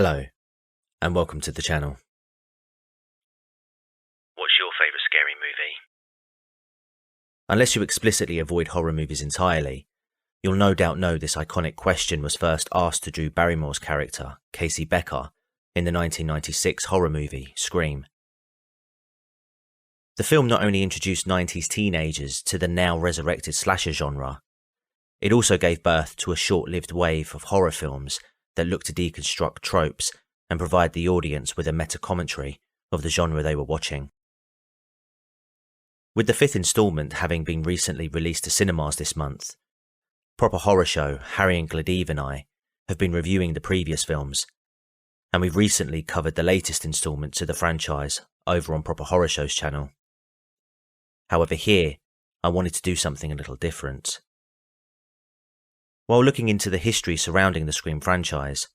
Hello, and welcome to the channel. What's your favourite scary movie? Unless you explicitly avoid horror movies entirely, you'll no doubt know this iconic question was first asked to Drew Barrymore's character, Casey Becker, in the 1996 horror movie, Scream. The film not only introduced 90s teenagers to the now resurrected slasher genre, it also gave birth to a short-lived wave of horror films that look to deconstruct tropes and provide the audience with a meta-commentary of the genre they were watching. With the fifth instalment having been recently released to cinemas this month, Proper Horrorshow, Haryan Glaeddyv and I have been reviewing the previous films, and we've recently covered the latest instalment to the franchise over on Proper Horrorshow's channel. However, here, I wanted to do something a little different. While looking into the history surrounding the Scream franchise,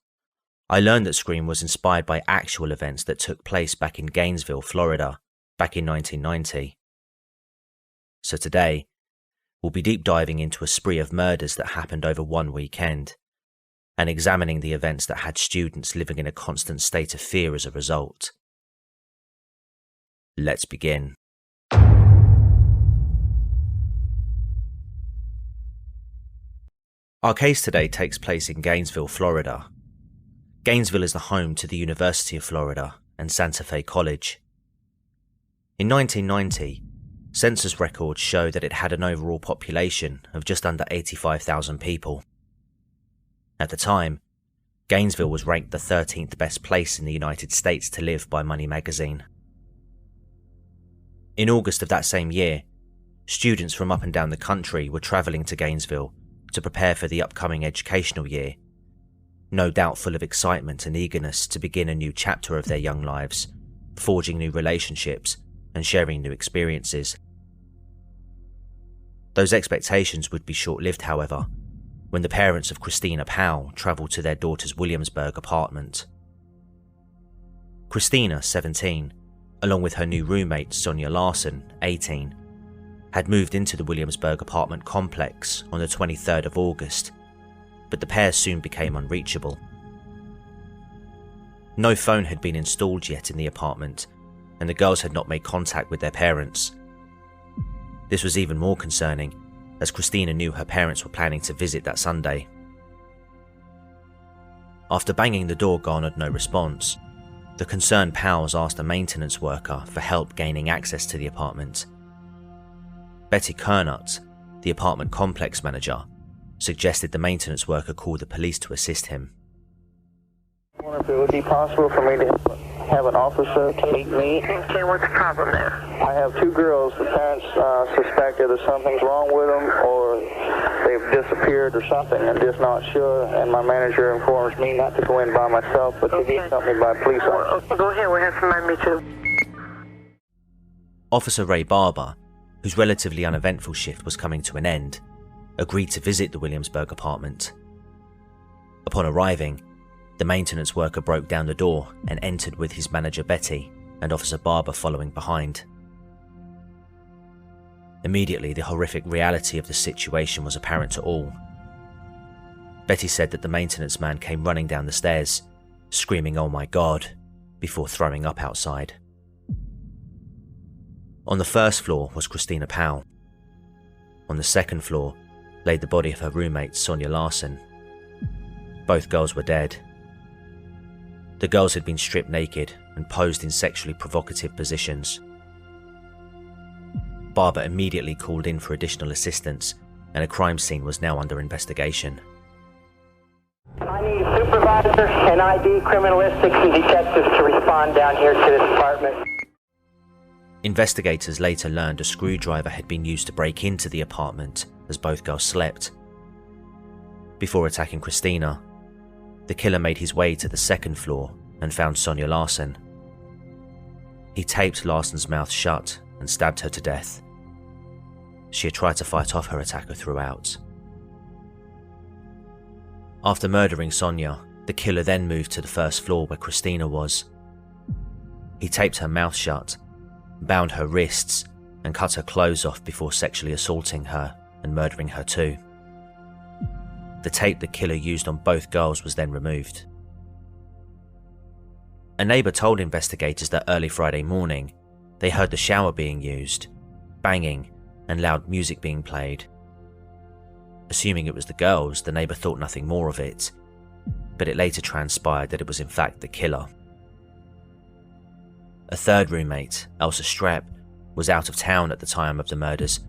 I learned that Scream was inspired by actual events that took place back in Gainesville, Florida, back in 1990. So today, we'll be deep diving into a spree of murders that happened over one weekend, and examining the events that had students living in a constant state of fear as a result. Let's begin. Our case today takes place in Gainesville, Florida. Gainesville is the home to the University of Florida and Santa Fe College. In 1990, census records show that it had an overall population of just under 85,000 people. At the time, Gainesville was ranked the 13th best place in the United States to live by Money magazine. In August of that same year, students from up and down the country were travelling to Gainesville to prepare for the upcoming educational year, no doubt full of excitement and eagerness to begin a new chapter of their young lives, forging new relationships and sharing new experiences. Those expectations would be short-lived, however, when the parents of Christina Powell travelled to their daughter's Williamsburg apartment. Christina, 17, along with her new roommate Sonia Larson, 18, had moved into the Williamsburg apartment complex on the 23rd of August, but the pair soon became unreachable. No phone had been installed yet in the apartment, and the girls had not made contact with their parents. This was even more concerning, as Christina knew her parents were planning to visit that Sunday. After banging the door garnered no response, the concerned Powells asked a maintenance worker for help gaining access to the apartment. Betty Kernut, the apartment complex manager, suggested the maintenance worker call the police to assist him. I wonder if it would be possible for me to have an officer meet me. Okay, what's the problem there? I have two girls. The parents suspect either something's wrong with them or they've disappeared or something. I'm just not sure, and my manager informs me not to go in by myself, but to be accompanied by a police officer. Go ahead, we'll have somebody meet you. Officer Ray Barber, whose relatively uneventful shift was coming to an end, agreed to visit the Williamsburg apartment. Upon arriving, the maintenance worker broke down the door and entered with his manager Betty and Officer Barber following behind. Immediately, the horrific reality of the situation was apparent to all. Betty said that the maintenance man came running down the stairs, screaming, "Oh my God," before throwing up outside. On the first floor was Christina Powell. On the second floor lay the body of her roommate Sonia Larson. Both girls were dead. The girls had been stripped naked and posed in sexually provocative positions. Barber immediately called in for additional assistance, and a crime scene was now under investigation. I need a supervisor and ID criminalistics and detectives to respond down here to this apartment. Investigators later learned a screwdriver had been used to break into the apartment as both girls slept. Before attacking Christina, the killer made his way to the second floor and found Sonia Larson. He taped Larson's mouth shut and stabbed her to death. She had tried to fight off her attacker throughout. After murdering Sonia, the killer then moved to the first floor where Christina was. He taped her mouth shut, bound her wrists, and cut her clothes off before sexually assaulting her and murdering her too. The tape the killer used on both girls was then removed. A neighbour told investigators that early Friday morning, they heard the shower being used, banging, and loud music being played. Assuming it was the girls, the neighbour thought nothing more of it, but it later transpired that it was in fact the killer. A third roommate, Elsa Strepp, was out of town at the time of the murders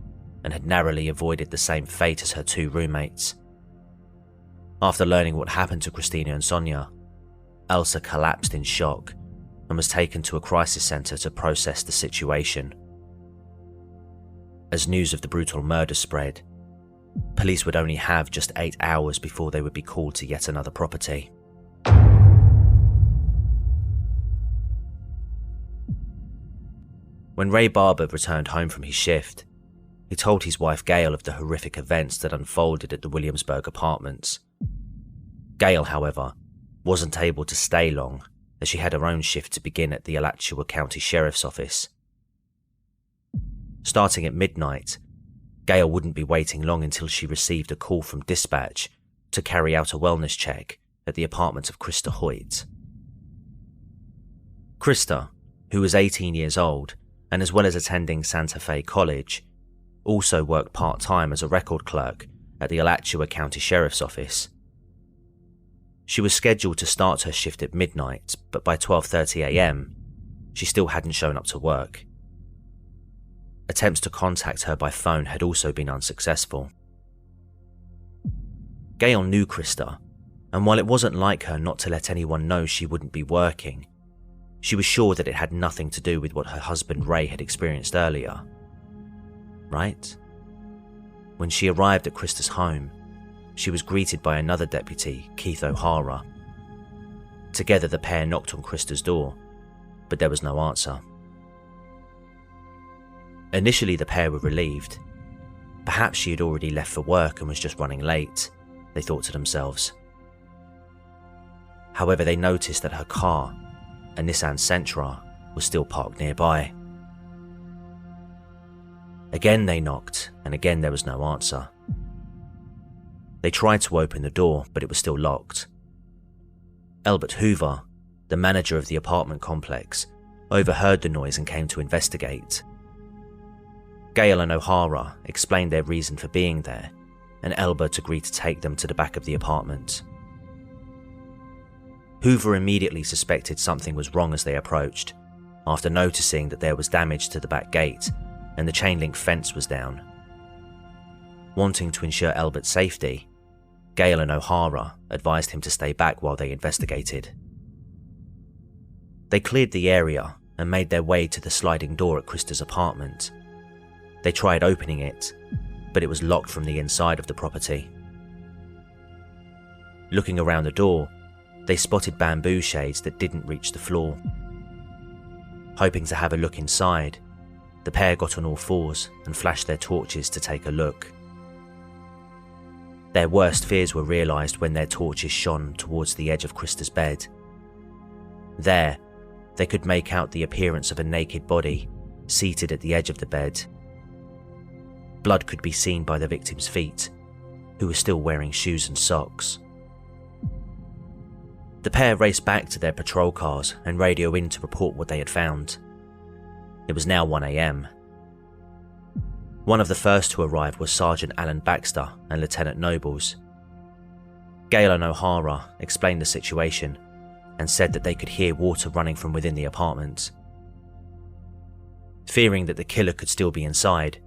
and had narrowly avoided the same fate as her two roommates. After learning what happened to Christina and Sonia, Elsa collapsed in shock and was taken to a crisis centre to process the situation. As news of the brutal murder spread, police would only have just 8 hours before they would be called to yet another property. When Ray Barber returned home from his shift, he told his wife Gail of the horrific events that unfolded at the Williamsburg apartments. Gail, however, wasn't able to stay long as she had her own shift to begin at the Alachua County Sheriff's Office. Starting at midnight, Gail wouldn't be waiting long until she received a call from dispatch to carry out a wellness check at the apartment of Krista Hoyt. Krista, who was 18 years old and as well as attending Santa Fe College, also worked part-time as a record clerk at the Alachua County Sheriff's Office. She was scheduled to start her shift at midnight, but by 12:30 a.m, she still hadn't shown up to work. Attempts to contact her by phone had also been unsuccessful. Gail knew Krista, and while it wasn't like her not to let anyone know she wouldn't be working, she was sure that it had nothing to do with what her husband Ray had experienced earlier. Right? When she arrived at Krista's home, she was greeted by another deputy, Keith O'Hara. Together the pair knocked on Krista's door, but there was no answer. Initially the pair were relieved. Perhaps she had already left for work and was just running late, they thought to themselves. However, they noticed that her car, a Nissan Sentra, was still parked nearby. Again they knocked, and again there was no answer. They tried to open the door, but it was still locked. Elbert Hoover, the manager of the apartment complex, overheard the noise and came to investigate. Gail and O'Hara explained their reason for being there, and Elbert agreed to take them to the back of the apartment. Hoover immediately suspected something was wrong as they approached, after noticing that there was damage to the back gate and the chain-link fence was down. Wanting to ensure Elbert's safety, Gail and O'Hara advised him to stay back while they investigated. They cleared the area and made their way to the sliding door at Krista's apartment. They tried opening it, but it was locked from the inside of the property. Looking around the door, they spotted bamboo shades that didn't reach the floor. Hoping to have a look inside, the pair got on all fours and flashed their torches to take a look. Their worst fears were realised when their torches shone towards the edge of Krista's bed. There, they could make out the appearance of a naked body seated at the edge of the bed. Blood could be seen by the victim's feet, who were still wearing shoes and socks. The pair raced back to their patrol cars and radio in to report what they had found. It was now 1 a.m. One of the first to arrive was Sergeant Alan Baxter and Lieutenant Nobles. Gail and O'Hara explained the situation and said that they could hear water running from within the apartment. Fearing that the killer could still be inside,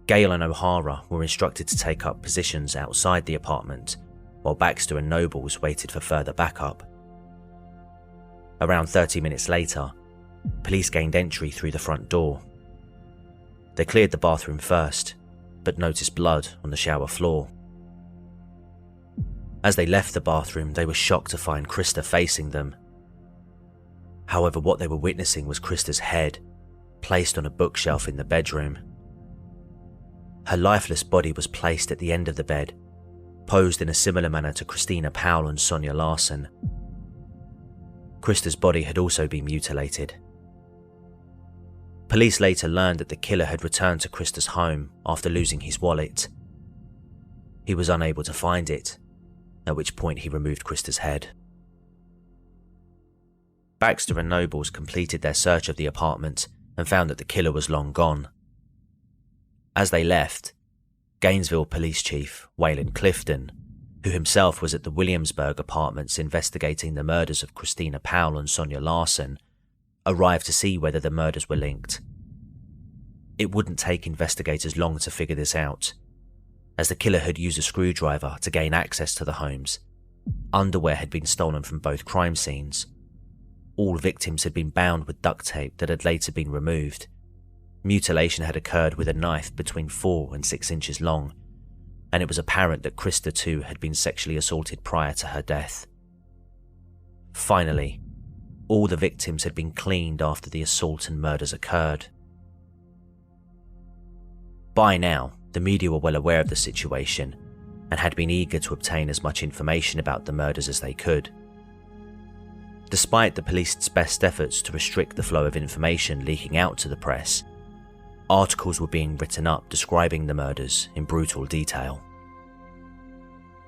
Gail and O'Hara were instructed to take up positions outside the apartment while Baxter and Nobles waited for further backup. Around 30 minutes later, police gained entry through the front door. They cleared the bathroom first, but noticed blood on the shower floor. As they left the bathroom, they were shocked to find Krista facing them. However, what they were witnessing was Krista's head, placed on a bookshelf in the bedroom. Her lifeless body was placed at the end of the bed, posed in a similar manner to Christina Powell and Sonia Larson. Krista's body had also been mutilated. Police later learned that the killer had returned to Krista's home after losing his wallet. He was unable to find it, at which point he removed Krista's head. Baxter and Nobles completed their search of the apartment and found that the killer was long gone. As they left, Gainesville Police Chief Waylon Clifton, who himself was at the Williamsburg apartments investigating the murders of Christina Powell and Sonia Larson, arrived to see whether the murders were linked. It wouldn't take investigators long to figure this out, as the killer had used a screwdriver to gain access to the homes. Underwear had been stolen from both crime scenes. All victims had been bound with duct tape that had later been removed. Mutilation had occurred with a knife between 4 and 6 inches long, and it was apparent that Krista too had been sexually assaulted prior to her death. Finally, all the victims had been cleaned after the assault and murders occurred. By now, the media were well aware of the situation and had been eager to obtain as much information about the murders as they could. Despite the police's best efforts to restrict the flow of information leaking out to the press, articles were being written up describing the murders in brutal detail.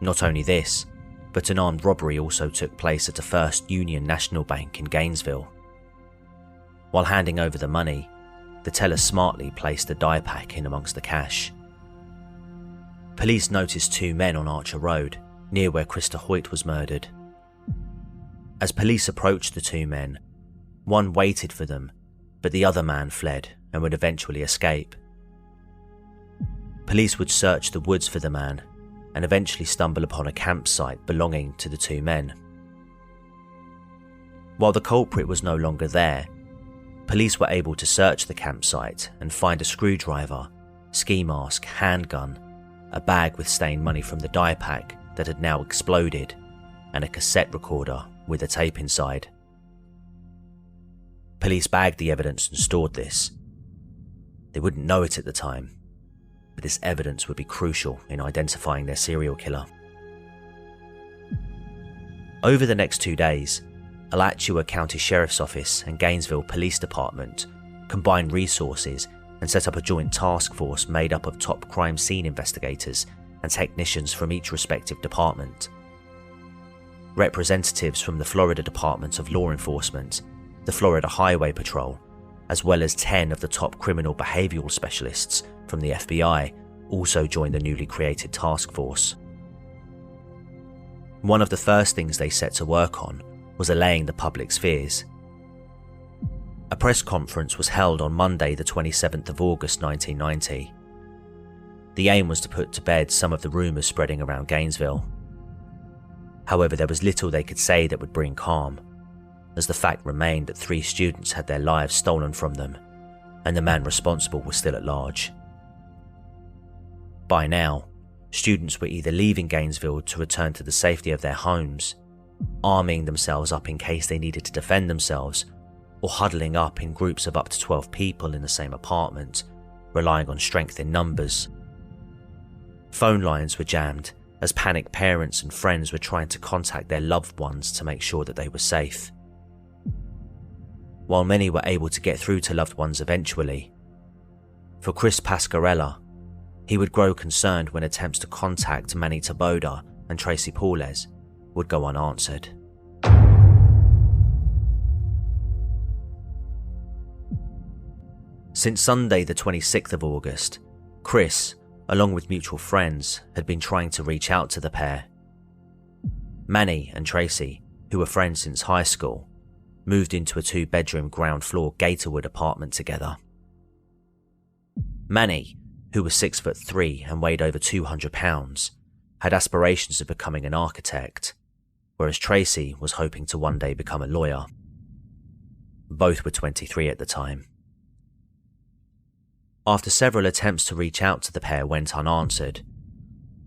Not only this, but an armed robbery also took place at a First Union National Bank in Gainesville. While handing over the money, the teller smartly placed a die pack in amongst the cash. Police noticed 2 men on Archer Road, near where Krista Hoyt was murdered. As police approached the 2 men, one waited for them, but the other man fled and would eventually escape. Police would search the woods for the man and eventually stumble upon a campsite belonging to the 2 men. While the culprit was no longer there, police were able to search the campsite and find a screwdriver, ski mask, handgun, a bag with stained money from the die pack that had now exploded, and a cassette recorder with a tape inside. Police bagged the evidence and stored this. They wouldn't know it at the time, but this evidence would be crucial in identifying their serial killer. Over the next 2 days, Alachua County Sheriff's Office and Gainesville Police Department combined resources and set up a joint task force made up of top crime scene investigators and technicians from each respective department. Representatives from the Florida Department of Law Enforcement, the Florida Highway Patrol, as well as 10 of the top criminal behavioral specialists from the FBI also joined the newly created task force. One of the first things they set to work on was allaying the public's fears. A press conference was held on Monday the 27th of August 1990. The aim was to put to bed some of the rumours spreading around Gainesville. However, there was little they could say that would bring calm, as the fact remained that 3 students had their lives stolen from them, and the man responsible was still at large. By now, students were either leaving Gainesville to return to the safety of their homes, arming themselves up in case they needed to defend themselves, or huddling up in groups of up to 12 people in the same apartment, relying on strength in numbers. Phone lines were jammed as panicked parents and friends were trying to contact their loved ones to make sure that they were safe. While many were able to get through to loved ones eventually, for Chris Pascarella, he would grow concerned when attempts to contact Manny Taboda and Tracy Paules would go unanswered. Since Sunday the 26th of August, Chris, along with mutual friends, had been trying to reach out to the pair. Manny and Tracy, who were friends since high school, moved into a 2-bedroom ground floor Gatorwood apartment together. Manny, who was 6'3" and weighed over 200 pounds, had aspirations of becoming an architect, whereas Tracy was hoping to one day become a lawyer. Both were 23 at the time. After several attempts to reach out to the pair went unanswered,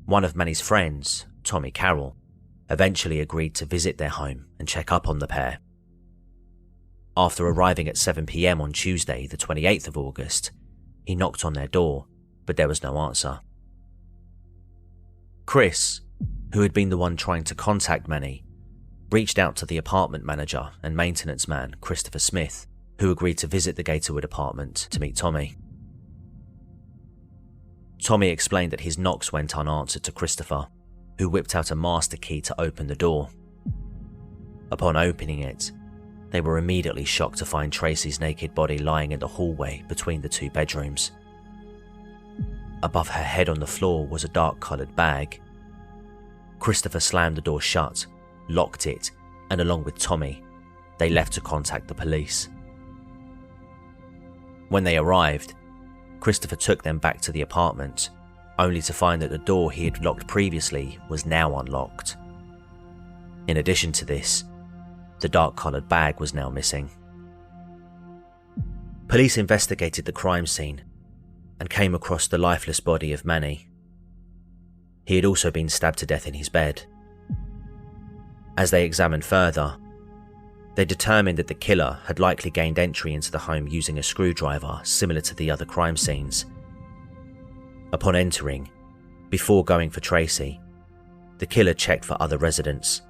one of Manny's friends, Tommy Carroll, eventually agreed to visit their home and check up on the pair. After arriving at 7 p.m. on Tuesday, the 28th of August, he knocked on their door, but there was no answer. Chris, who had been the one trying to contact Manny, reached out to the apartment manager and maintenance man, Christopher Smith, who agreed to visit the Gatorwood apartment to meet Tommy. Tommy explained that his knocks went unanswered to Christopher, who whipped out a master key to open the door. Upon opening it, they were immediately shocked to find Tracy's naked body lying in the hallway between the two bedrooms. Above her head on the floor was a dark-coloured bag. Christopher slammed the door shut, locked it, and along with Tommy, they left to contact the police. When they arrived, Christopher took them back to the apartment, only to find that the door he had locked previously was now unlocked. In addition to this, the dark-coloured bag was now missing. Police investigated the crime scene and came across the lifeless body of Manny. He had also been stabbed to death in his bed. As they examined further, they determined that the killer had likely gained entry into the home using a screwdriver similar to the other crime scenes. Upon entering, before going for Tracy, the killer checked for other residents.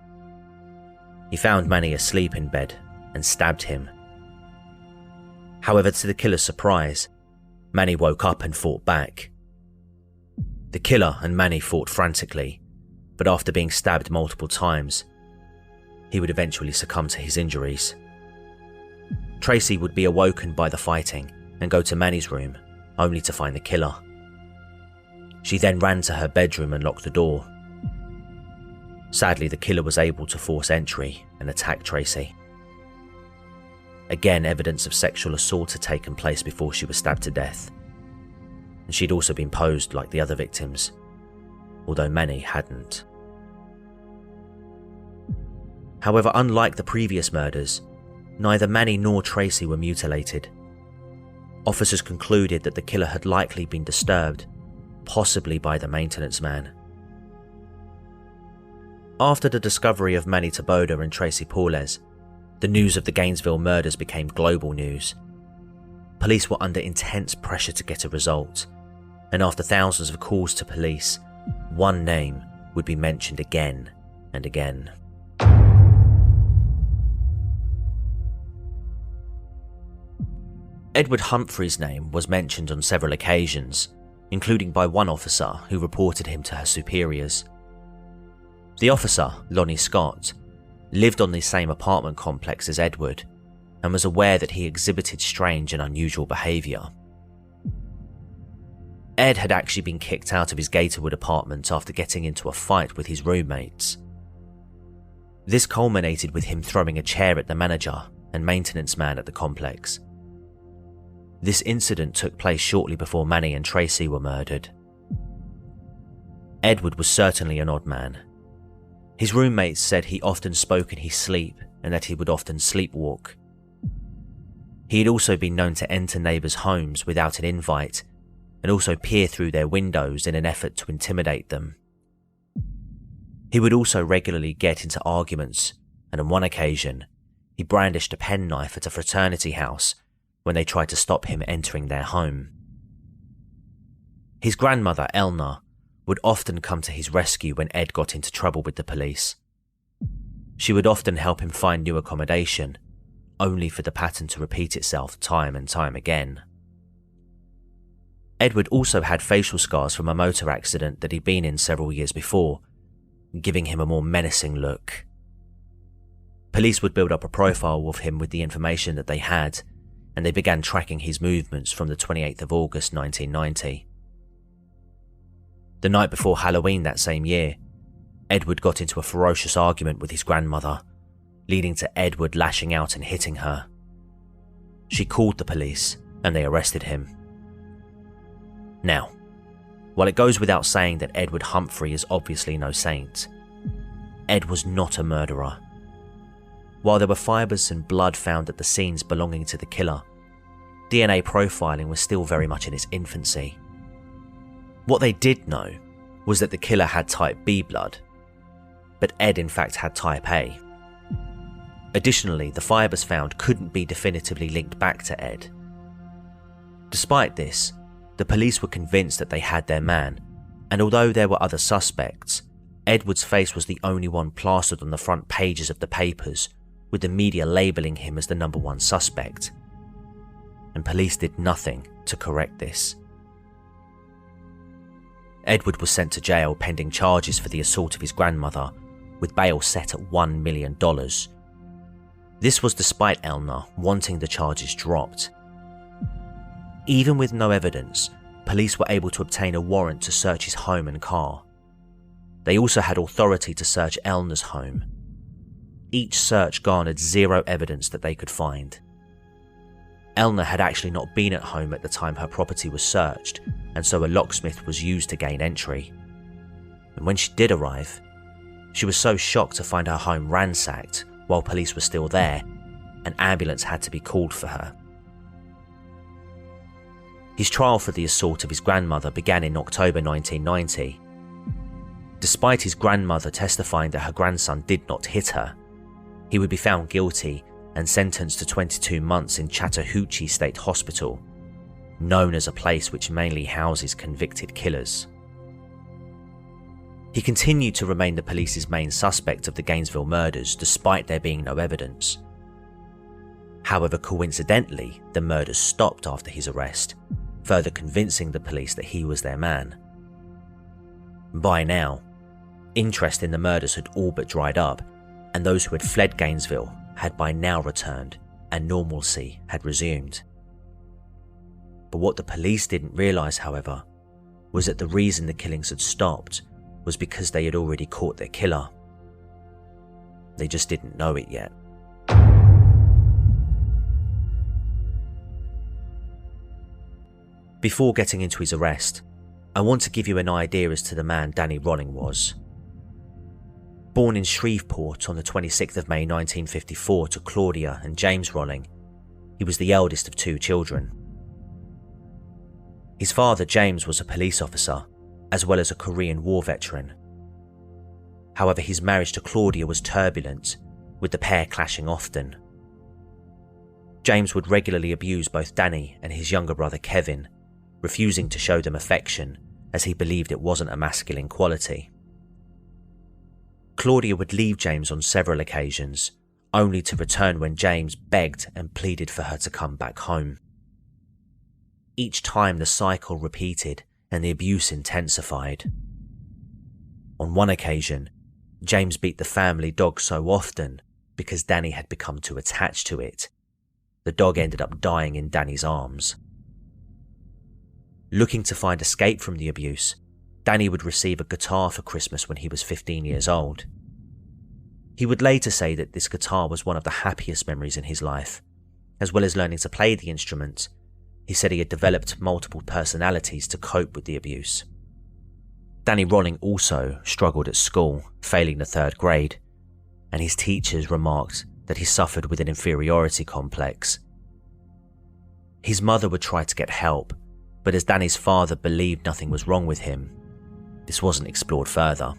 He found Manny asleep in bed and stabbed him. However, to the killer's surprise, Manny woke up and fought back. The killer and Manny fought frantically, but after being stabbed multiple times, he would eventually succumb to his injuries. Tracy would be awoken by the fighting and go to Manny's room, only to find the killer. She then ran to her bedroom and locked the door. Sadly, the killer was able to force entry and attack Tracy. Again, evidence of sexual assault had taken place before she was stabbed to death, and she'd also been posed like the other victims, although Manny hadn't. However, unlike the previous murders, neither Manny nor Tracy were mutilated. Officers concluded that the killer had likely been disturbed, possibly by the maintenance man. After the discovery of Manny Taboda and Tracy Paules, the news of the Gainesville murders became global news. Police were under intense pressure to get a result, and after thousands of calls to police, one name would be mentioned again and again. Edward Humphrey's name was mentioned on several occasions, including by one officer who reported him to her superiors. The officer, Lonnie Scott, lived on the same apartment complex as Edward and was aware that he exhibited strange and unusual behaviour. Ed had actually been kicked out of his Gatorwood apartment after getting into a fight with his roommates. This culminated with him throwing a chair at the manager and maintenance man at the complex. This incident took place shortly before Manny and Tracy were murdered. Edward was certainly an odd man. His roommates said he often spoke in his sleep and that he would often sleepwalk. He had also been known to enter neighbours' homes without an invite and also peer through their windows in an effort to intimidate them. He would also regularly get into arguments, and on one occasion, he brandished a penknife at a fraternity house when they tried to stop him entering their home. His grandmother, Elna, would often come to his rescue when Ed got into trouble with the police. She would often help him find new accommodation, only for the pattern to repeat itself time and time again. Edward also had facial scars from a motor accident that he'd been in several years before, giving him a more menacing look. Police would build up a profile of him with the information that they had, and they began tracking his movements from the 28th of August 1990. The night before Halloween that same year, Edward got into a ferocious argument with his grandmother, leading to Edward lashing out and hitting her. She called the police and they arrested him. Now, while it goes without saying that Edward Humphrey is obviously no saint, Ed was not a murderer. While there were fibres and blood found at the scenes belonging to the killer, DNA profiling was still very much in its infancy. What they did know was that the killer had type B blood, but Ed in fact had type A. Additionally, the fibres found couldn't be definitively linked back to Ed. Despite this, the police were convinced that they had their man, and although there were other suspects, Edward's face was the only one plastered on the front pages of the papers, with the media labelling him as the #1 suspect. And police did nothing to correct this. Edward was sent to jail pending charges for the assault of his grandmother, with bail set at $1 million. This was despite Elner wanting the charges dropped. Even with no evidence, police were able to obtain a warrant to search his home and car. They also had authority to search Elner's home. Each search garnered zero evidence that they could find. Elner had actually not been at home at the time her property was searched, and so a locksmith was used to gain entry. And when she did arrive, she was so shocked to find her home ransacked while police were still there. An ambulance had to be called for her. His trial for the assault of his grandmother began in October 1990. Despite his grandmother testifying that her grandson did not hit her, he would be found guilty and sentenced to 22 months in Chattahoochee State Hospital, known as a place which mainly houses convicted killers. He continued to remain the police's main suspect of the Gainesville murders despite there being no evidence. However, coincidentally, the murders stopped after his arrest, further convincing the police that he was their man. By now, interest in the murders had all but dried up, and those who had fled Gainesville had by now returned and normalcy had resumed. But what the police didn't realise, however, was that the reason the killings had stopped was because they had already caught their killer. They just didn't know it yet. Before getting into his arrest, I want to give you an idea as to the man Danny Rolling was. Born in Shreveport on the 26th of May 1954 to Claudia and James Rolling, he was the eldest of two children. His father, James, was a police officer, as well as a Korean War veteran. However, his marriage to Claudia was turbulent, with the pair clashing often. James would regularly abuse both Danny and his younger brother Kevin, refusing to show them affection as he believed it wasn't a masculine quality. Claudia would leave James on several occasions, only to return when James begged and pleaded for her to come back home. Each time the cycle repeated and the abuse intensified. On one occasion, James beat the family dog so often because Danny had become too attached to it. The dog ended up dying in Danny's arms. Looking to find escape from the abuse, Danny would receive a guitar for Christmas when he was 15 years old. He would later say that this guitar was one of the happiest memories in his life. As well as learning to play the instrument, he said he had developed multiple personalities to cope with the abuse. Danny Rolling also struggled at school, failing the 3rd grade, and his teachers remarked that he suffered with an inferiority complex. His mother would try to get help, but as Danny's father believed nothing was wrong with him, this wasn't explored further.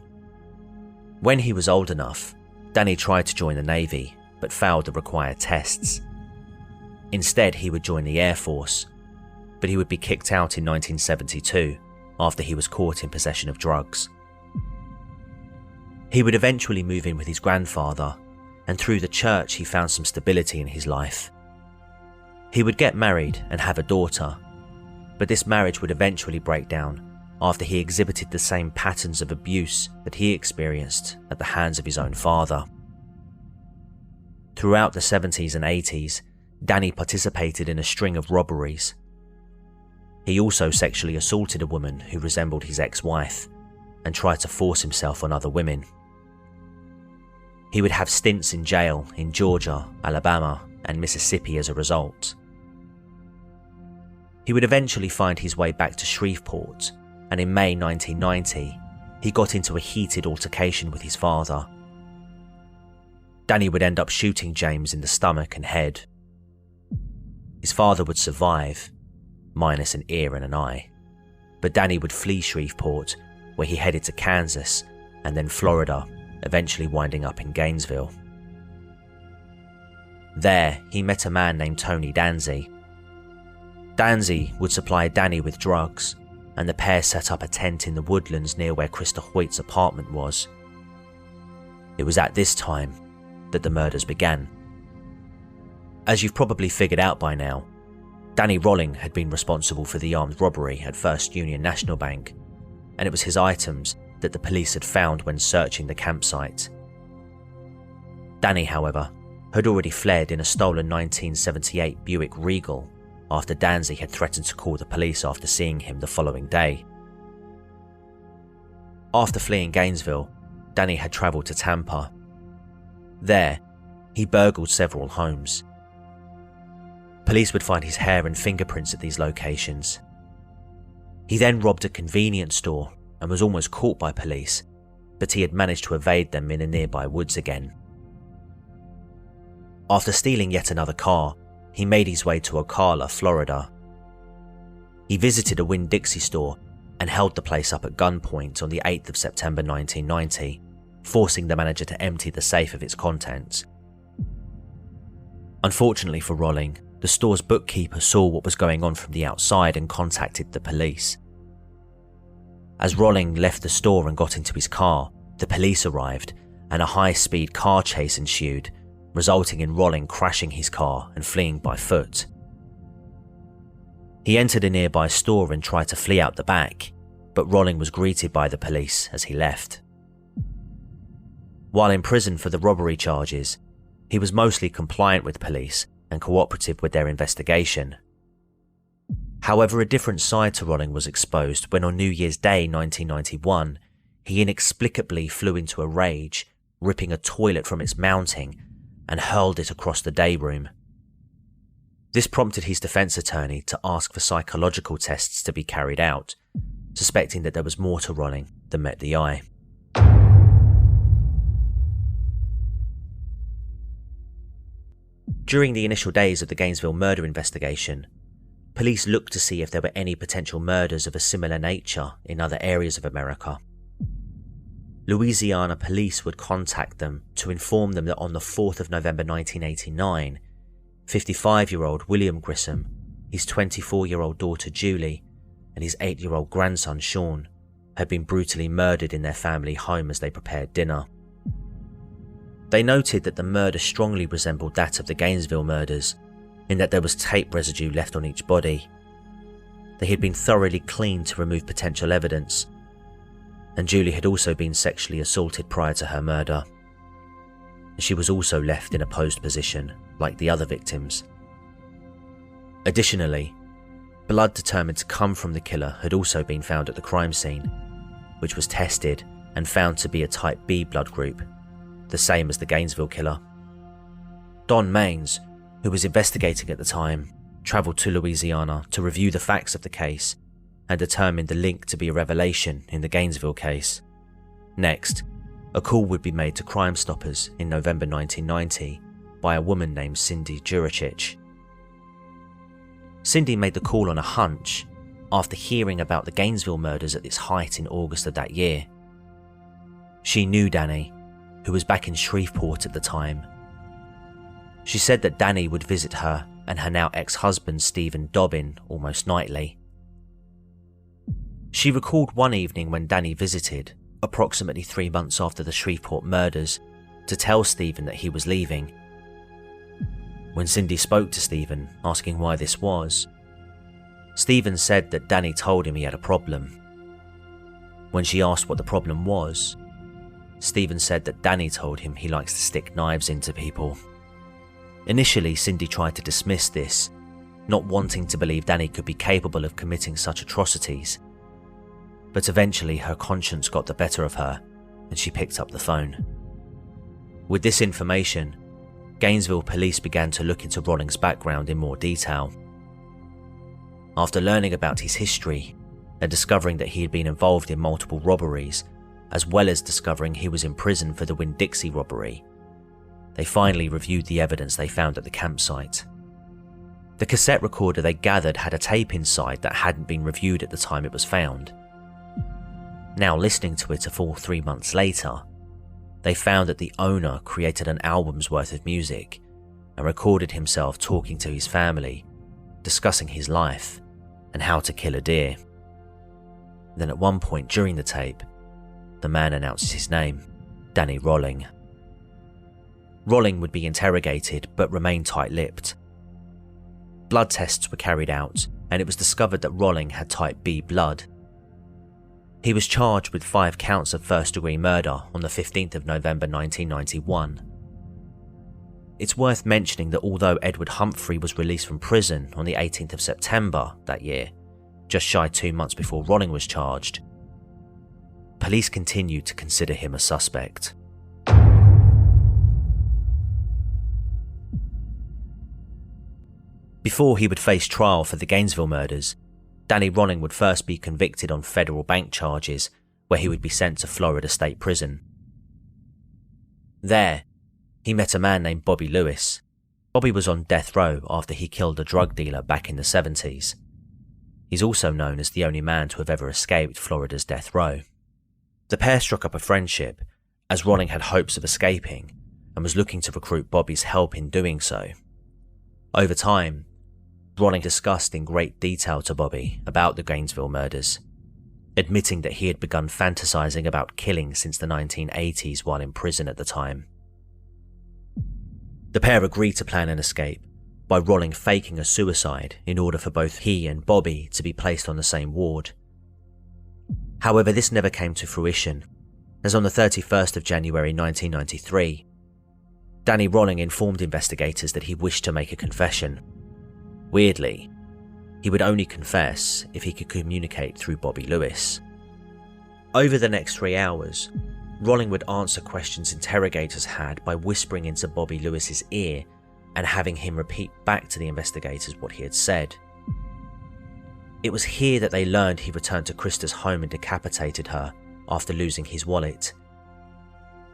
When he was old enough, Danny tried to join the Navy, but failed the required tests. Instead, he would join the Air Force, but he would be kicked out in 1972 after he was caught in possession of drugs. He would eventually move in with his grandfather, and through the church he found some stability in his life. He would get married and have a daughter, but this marriage would eventually break down after he exhibited the same patterns of abuse that he experienced at the hands of his own father. Throughout the 70s and 80s, Danny participated in a string of robberies. He also sexually assaulted a woman who resembled his ex-wife and tried to force himself on other women. He would have stints in jail in Georgia, Alabama, and Mississippi as a result. He would eventually find his way back to Shreveport, and in May 1990, he got into a heated altercation with his father. Danny would end up shooting James in the stomach and head. His father would survive, minus an ear and an eye, but Danny would flee Shreveport, where he headed to Kansas and then Florida, eventually winding up in Gainesville. There, he met a man named Tony Danzy. Danzy would supply Danny with drugs, and the pair set up a tent in the woodlands near where Krista Hoyt's apartment was. It was at this time that the murders began. As you've probably figured out by now, Danny Rolling had been responsible for the armed robbery at First Union National Bank, and it was his items that the police had found when searching the campsite. Danny, however, had already fled in a stolen 1978 Buick Regal after Danzy had threatened to call the police after seeing him the following day. After fleeing Gainesville, Danny had travelled to Tampa. There, he burgled several homes. Police would find his hair and fingerprints at these locations. He then robbed a convenience store and was almost caught by police, but he had managed to evade them in a nearby woods again. After stealing yet another car, he made his way to Ocala, Florida. He visited a Winn-Dixie store and held the place up at gunpoint on the 8th of September 1990, forcing the manager to empty the safe of its contents. Unfortunately for Rolling, the store's bookkeeper saw what was going on from the outside and contacted the police. As Rolling left the store and got into his car, the police arrived and a high-speed car chase ensued, resulting in Rolling crashing his car and fleeing by foot. He entered a nearby store and tried to flee out the back, but Rolling was greeted by the police as he left. While in prison for the robbery charges, he was mostly compliant with police and cooperative with their investigation. However, a different side to Rolling was exposed when on New Year's Day 1991, he inexplicably flew into a rage, ripping a toilet from its mounting and hurled it across the day room. This prompted his defense attorney to ask for psychological tests to be carried out, suspecting that there was more to Rolling than met the eye. During the initial days of the Gainesville murder investigation, police looked to see if there were any potential murders of a similar nature in other areas of America. Louisiana police would contact them to inform them that on the 4th of November 1989, 55-year-old William Grissom, his 24-year-old daughter Julie, and his 8-year-old grandson Sean had been brutally murdered in their family home as they prepared dinner. They noted that the murder strongly resembled that of the Gainesville murders, in that there was tape residue left on each body. They had been thoroughly cleaned to remove potential evidence, and Julie had also been sexually assaulted prior to her murder. She was also left in a posed position, like the other victims. Additionally, blood determined to come from the killer had also been found at the crime scene, which was tested and found to be a type B blood group, the same as the Gainesville killer. Don Maines, who was investigating at the time, travelled to Louisiana to review the facts of the case and determined the link to be a revelation in the Gainesville case. Next, a call would be made to Crime Stoppers in November 1990 by a woman named Cindy Juricic. Cindy made the call on a hunch after hearing about the Gainesville murders at its height in August of that year. She knew Danny, who was back in Shreveport at the time. She said that Danny would visit her and her now ex-husband Stephen Dobbin almost nightly. She recalled one evening when Danny visited, approximately 3 months after the Shreveport murders, to tell Stephen that he was leaving. When Cindy spoke to Stephen, asking why this was, Stephen said that Danny told him he had a problem. When she asked what the problem was, Stephen said that Danny told him he likes to stick knives into people. Initially, Cindy tried to dismiss this, not wanting to believe Danny could be capable of committing such atrocities. But eventually her conscience got the better of her and she picked up the phone. With this information, Gainesville police began to look into Rolling's background in more detail. After learning about his history and discovering that he had been involved in multiple robberies, as well as discovering he was in prison for the Winn-Dixie robbery, they finally reviewed the evidence they found at the campsite. The cassette recorder they gathered had a tape inside that hadn't been reviewed at the time it was found. Now listening to it a full 3 months later, they found that the owner created an album's worth of music and recorded himself talking to his family, discussing his life and how to kill a deer. Then at one point during the tape, the man announced his name, Danny Rolling. Rolling would be interrogated but remain tight-lipped. Blood tests were carried out and it was discovered that Rolling had type B blood. He was charged with 5 counts of first-degree murder on the 15th of November 1991. it's worth mentioning that although Edward Humphrey was released from prison on the 18th of September that year, just shy 2 months before Rolling was charged, police continued to consider him a suspect. Before he would face trial for the Gainesville murders, Danny Rolling would first be convicted on federal bank charges, where he would be sent to Florida State Prison. There, he met a man named Bobby Lewis. Bobby was on death row after he killed a drug dealer back in the 70s. He's also known as the only man to have ever escaped Florida's death row. The pair struck up a friendship, as Rolling had hopes of escaping and was looking to recruit Bobby's help in doing so. Over time, Rolling discussed in great detail to Bobby about the Gainesville murders, admitting that he had begun fantasizing about killing since the 1980s while in prison at the time. The pair agreed to plan an escape by Rolling faking a suicide in order for both he and Bobby to be placed on the same ward. However, this never came to fruition, as on the 31st of January 1993, Danny Rolling informed investigators that he wished to make a confession. Weirdly, he would only confess if he could communicate through Bobby Lewis. Over the next 3 hours, Rolling would answer questions interrogators had by whispering into Bobby Lewis's ear and having him repeat back to the investigators what he had said. It was here that they learned he returned to Krista's home and decapitated her after losing his wallet.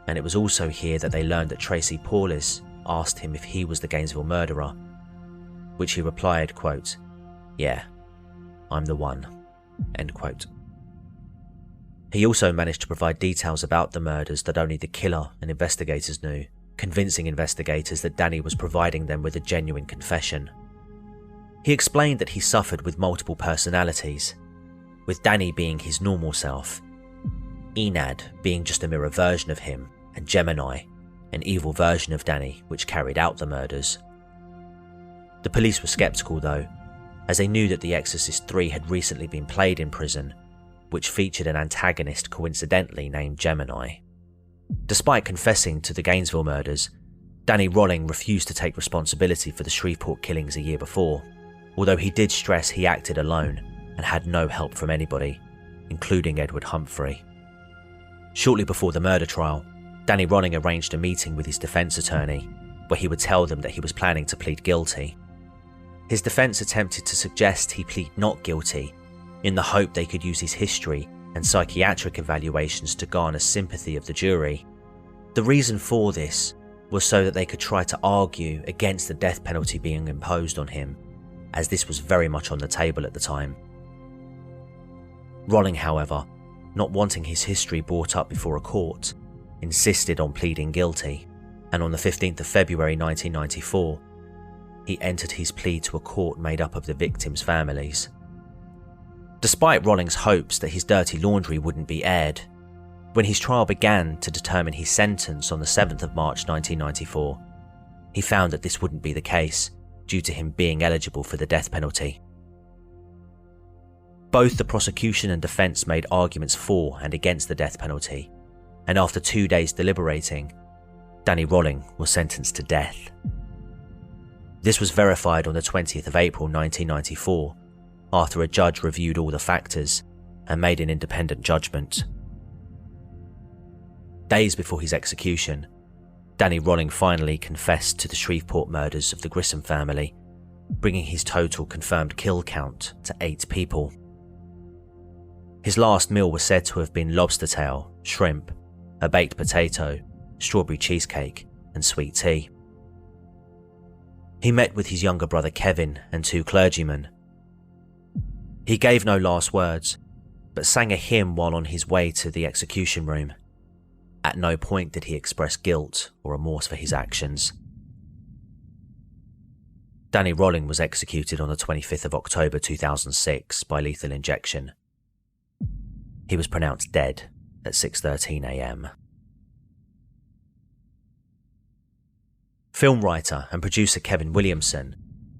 And it was also here that they learned that Tracy Paulis asked him if he was the Gainesville murderer, which he replied, quote, "Yeah, I'm the one," end quote. He also managed to provide details about the murders that only the killer and investigators knew, convincing investigators that Danny was providing them with a genuine confession. He explained that he suffered with multiple personalities, with Danny being his normal self, Enad being just a mirror version of him, and Gemini, an evil version of Danny which carried out the murders. The police were skeptical though, as they knew that The Exorcist 3 had recently been played in prison, which featured an antagonist coincidentally named Gemini. Despite confessing to the Gainesville murders, Danny Rolling refused to take responsibility for the Shreveport killings a year before, although he did stress he acted alone and had no help from anybody, including Edward Humphrey. Shortly before the murder trial, Danny Rolling arranged a meeting with his defense attorney, where he would tell them that he was planning to plead guilty. His defense attempted to suggest he plead not guilty, in the hope they could use his history and psychiatric evaluations to garner sympathy of the jury. The reason for this was so that they could try to argue against the death penalty being imposed on him, as this was very much on the table at the time. Rolling, however, not wanting his history brought up before a court, insisted on pleading guilty, and on the 15th of February 1994, he entered his plea to a court made up of the victims' families. Despite Rolling's hopes that his dirty laundry wouldn't be aired, when his trial began to determine his sentence on the 7th of March 1994, he found that this wouldn't be the case due to him being eligible for the death penalty. Both the prosecution and defense made arguments for and against the death penalty, and after 2 days deliberating, Danny Rolling was sentenced to death. This was verified on the 20th of April 1994, after a judge reviewed all the factors and made an independent judgment. Days before his execution, Danny Rolling finally confessed to the Shreveport murders of the Grissom family, bringing his total confirmed kill count to 8 people. His last meal was said to have been lobster tail, shrimp, a baked potato, strawberry cheesecake, and sweet tea. He met with his younger brother Kevin and 2 clergymen. He gave no last words, but sang a hymn while on his way to the execution room. At no point did he express guilt or remorse for his actions. Danny Rolling was executed on the 25th of October 2006 by lethal injection. He was pronounced dead at 6:13 a.m. Film writer and producer Kevin Williamson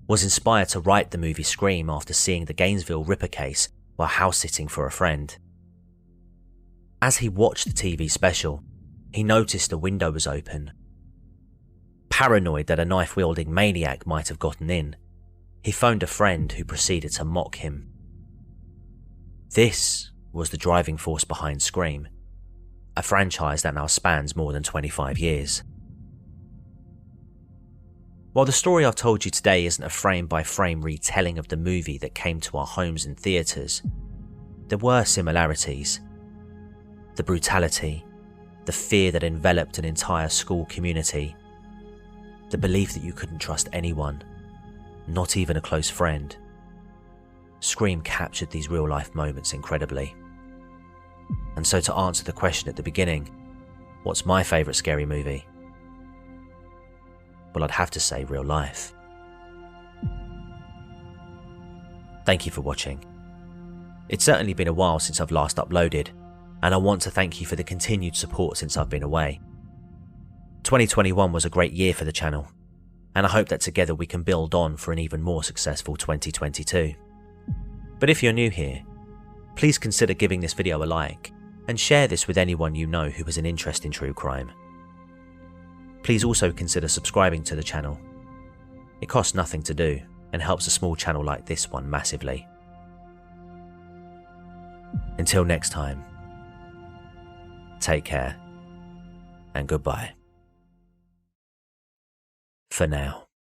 was inspired to write the movie Scream after seeing the Gainesville Ripper case while house-sitting for a friend. As he watched the TV special, he noticed a window was open. Paranoid that a knife-wielding maniac might have gotten in, he phoned a friend who proceeded to mock him. This was the driving force behind Scream, a franchise that now spans more than 25 years. While the story I've told you today isn't a frame-by-frame retelling of the movie that came to our homes and theatres, there were similarities. The brutality, the fear that enveloped an entire school community, the belief that you couldn't trust anyone, not even a close friend. Scream captured these real-life moments incredibly. And so to answer the question at the beginning, what's my favourite scary movie? Well, I'd have to say real life. Thank you for watching. It's certainly been a while since I've last uploaded, and I want to thank you for the continued support since I've been away. 2021 was a great year for the channel, and I hope that together we can build on for an even more successful 2022. But if you're new here, please consider giving this video a like, and share this with anyone you know who has an interest in true crime. Please also consider subscribing to the channel. It costs nothing to do, and helps a small channel like this one massively. Until next time, take care, and goodbye. For now.